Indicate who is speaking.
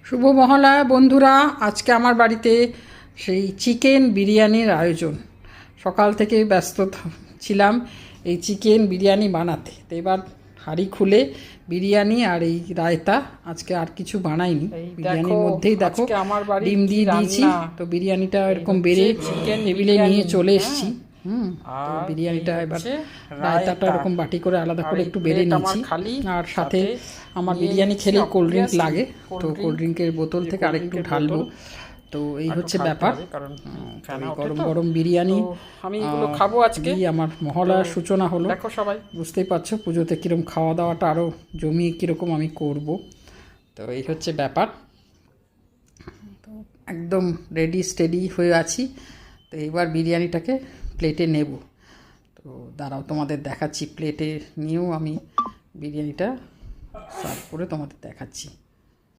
Speaker 1: শুভ মহালয়া বন্ধুরা, আজকে আমার বাড়িতে সেই চিকেন বিরিয়ানির আয়োজন। সকাল থেকে ব্যস্ত ছিলাম এই চিকেন বিরিয়ানি বানাতে। তো এবার হাঁড়ি খুলে বিরিয়ানি আর এই রায়তা, আজকে আর কিছু বানাইনি। বিরিয়ানির মধ্যেই দেখো ডিম দিয়ে দিয়েছি। তো বিরিয়ানিটা এরকম বেড়ে টেবিলে নিয়ে চলে এসেছি। তো বিরিয়ানিটা এবার রায়তাটা এরকম বাটি করে আলাদা করে একটু বেড়ে নিয়েছি। আর সাথে আমার বিরিয়ানি খেলে কোল্ড ড্রিঙ্ক লাগে, তো কোল্ড ড্রিঙ্কের বোতল থেকে আরেকটু ঢালবো। তো এই হচ্ছে ব্যাপার। গরম গরম বিরিয়ানি আমি এগুলো খাবো আজকে। আমার মহালয়ার সূচনা হলো, দেখো সবাই বুঝতেই পারছো পুজোতে কীরকম খাওয়া দাওয়াটা আরও জমিয়ে কীরকম আমি করব। তো এই হচ্ছে ব্যাপার। তো একদম রেডি স্টেডি হয়ে আছি। তো এবার বিরিয়ানিটাকে প্লেটে নেব। তো দাঁড়াও, তোমাদের দেখাচ্ছি। প্লেটে নিয়েও আমি বিরিয়ানিটা সার্ভ করে তোমাদের দেখাচ্ছি।